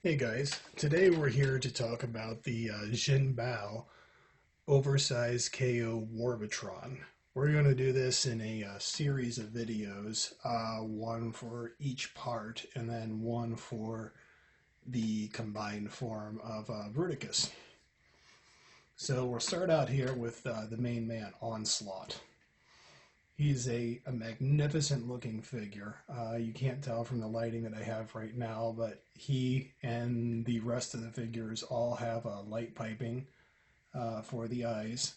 Hey guys, today we're here to talk about the JinBao oversized KO Warbotron. We're going to do this in a series of videos, one for each part and then one for the combined form of Bruticus. So we'll start out here with the main man, Onslaught. He's a magnificent looking figure. You can't tell from the lighting that I have right now, but he and the rest of the figures all have light piping for the eyes.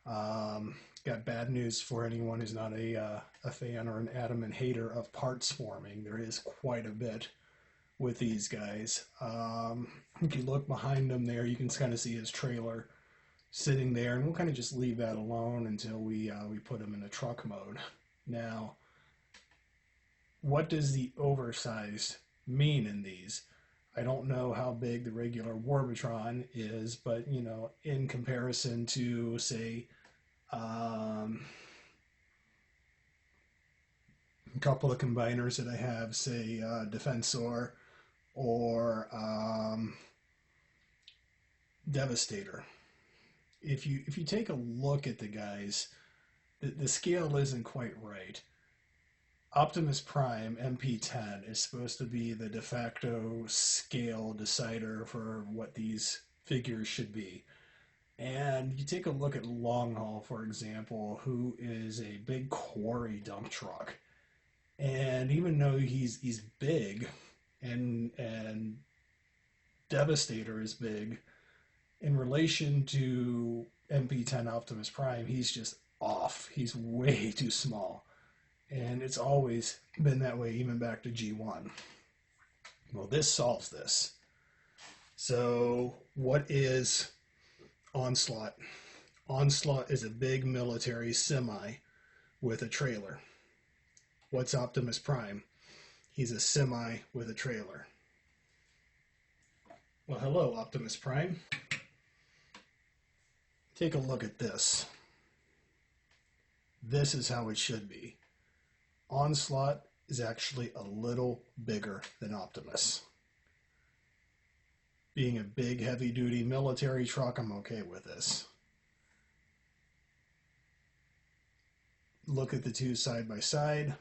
Got bad news for anyone who's not a fan or an adamant hater of parts forming. There is quite a bit with these guys. If you look behind him there, you can kind of see his trailer sitting there, and we'll kind of just leave that alone until we put him in a truck mode. Now, what does the oversized mean in these? I don't know how big the regular Warbotron is, but you know, in comparison to say a couple of combiners that I have, say Defensor or Devastator. If you take a look at the guys, the scale isn't quite right. Optimus Prime MP10 is supposed to be the de facto scale decider for what these figures should be. And you take a look at Long Haul, for example, who is a big quarry dump truck. And even though he's big and Devastator is big, in relation to MP10 Optimus Prime, he's just off. He's way too small. And it's always been that way, even back to G1. Well, this solves this. So, what is Onslaught? Onslaught is a big military semi with a trailer. What's Optimus Prime? He's a semi with a trailer. Well, hello, Optimus Prime. Take a look at this. This is how it should be. Onslaught is actually a little bigger than Optimus. Being a big, heavy-duty military truck, I'm okay with this. Look at the two side by side.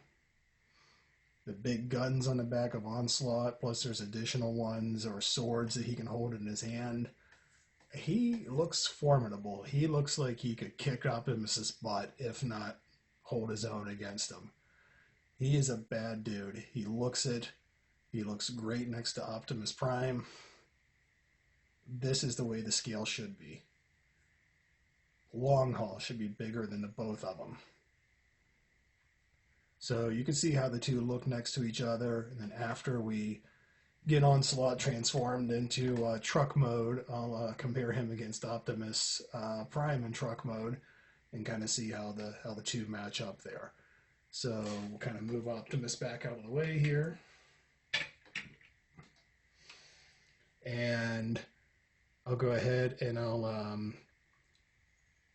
The big guns on the back of Onslaught, plus there's additional ones or swords that he can hold in his hand. He looks formidable. He looks like he could kick Optimus's butt, if not hold his own against him. He is a bad dude. He looks it. He looks great next to Optimus Prime. This is the way the scale should be. Long Haul should be bigger than the both of them. So you can see how the two look next to each other, and then after we get Onslaught transformed into truck mode, I'll compare him against Optimus Prime in truck mode and kind of see how the two match up there. So we'll kind of move Optimus back out of the way here. And I'll go ahead and I'll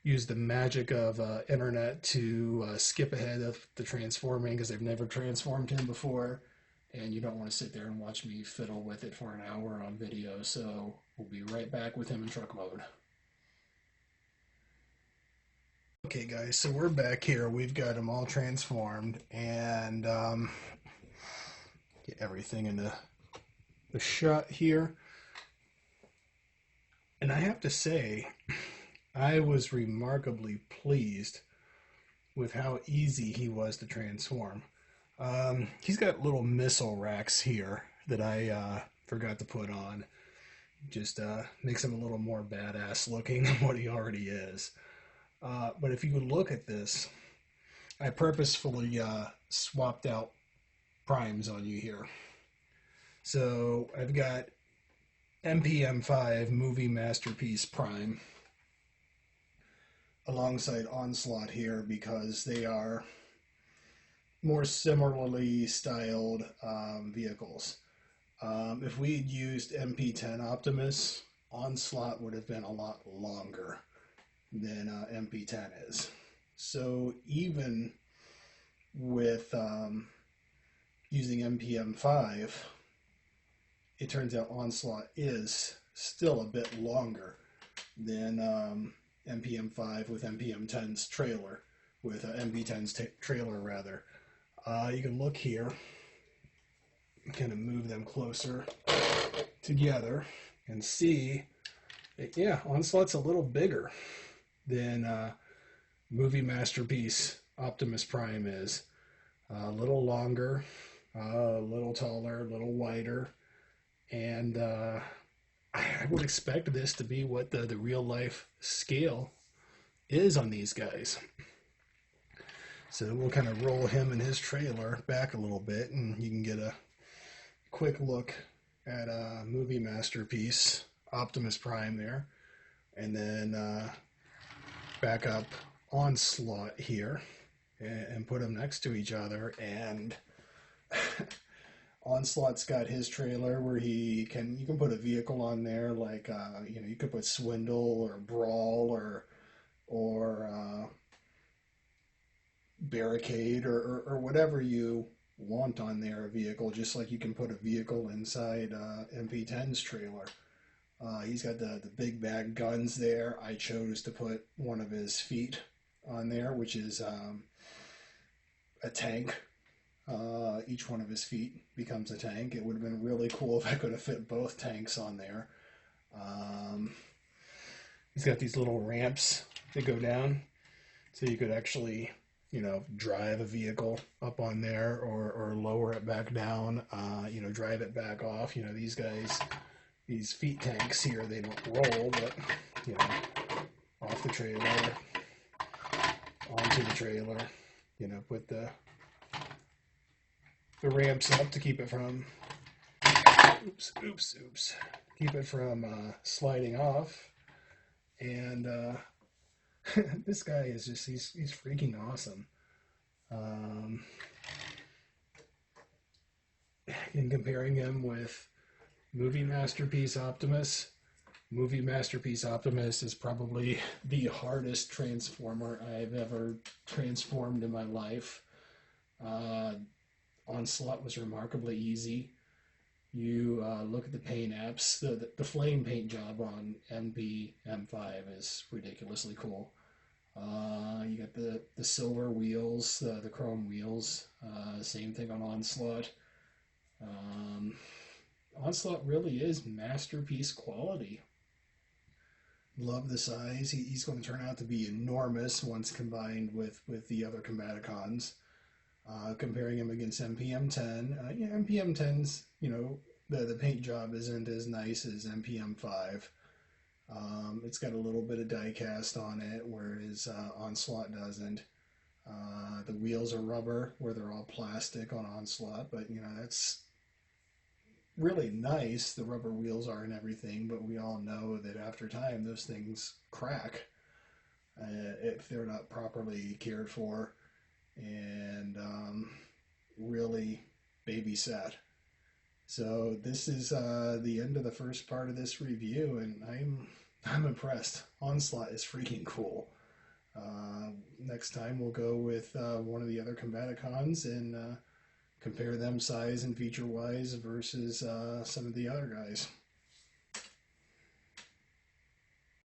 use the magic of internet to skip ahead of the transforming, because I've never transformed him before. And you don't want to sit there and watch me fiddle with it for an hour on video, so we'll be right back with him in truck mode. Okay guys, so we're back here. We've got him all transformed, and get everything in the shot here. And I have to say, I was remarkably pleased with how easy he was to transform. He's got little missile racks here that I forgot to put on. Just makes him a little more badass looking than what he already is. But if you look at this, I purposefully swapped out primes on you here. So I've got MPM5 Movie Masterpiece Prime alongside Onslaught here because they are more similarly styled vehicles. If we had used MP10 Optimus, Onslaught would have been a lot longer than MP10 is. So even with using MPM5, it turns out Onslaught is still a bit longer than MPM5 with MPM10's trailer, with MP10's trailer rather. You can look here, kind of move them closer together and see that, yeah, Onslaught's a little bigger than Movie Masterpiece Optimus Prime is. A little longer, a little taller, a little wider, and I would expect this to be what the real life scale is on these guys. So we'll kind of roll him and his trailer back a little bit, and you can get a quick look at Movie Masterpiece Optimus Prime there, and then back up Onslaught here and put them next to each other. And Onslaught's got his trailer where you can put a vehicle on there, like you could put Swindle or Brawl or Barricade or whatever you want on there, a vehicle, just like you can put a vehicle inside MP10's trailer. He's got the big bag guns there. I chose to put one of his feet on there, which is a tank. Each one of his feet becomes a tank. It would have been really cool if I could have fit both tanks on there. He's got these little ramps that go down, so you could actually, drive a vehicle up on there or lower it back down, drive it back off. These guys, these feet tanks here, they don't roll, but, off the trailer, onto the trailer, put the ramps up to keep it from, keep it from sliding off. And this guy is just, he's freaking awesome. In comparing him with Movie Masterpiece Optimus, Movie Masterpiece Optimus is probably the hardest transformer I've ever transformed in my life. Onslaught was remarkably easy. You look at the paint apps, the flame paint job on MP-M5 is ridiculously cool. You got the silver wheels, the chrome wheels, same thing on Onslaught. Onslaught really is masterpiece quality. Love the size. He's going to turn out to be enormous once combined with the other Combaticons. Comparing him against MPM10, MPM10's, the paint job isn't as nice as MPM5. It's got a little bit of die cast on it, whereas Onslaught doesn't. The wheels are rubber, where they're all plastic on Onslaught, but that's really nice. The rubber wheels are and everything, but we all know that after time those things crack if they're not properly cared for and really babysat. So this is the end of the first part of this review, and I'm impressed. Onslaught is freaking cool. Next time we'll go with one of the other Combaticons and compare them size and feature wise versus some of the other guys.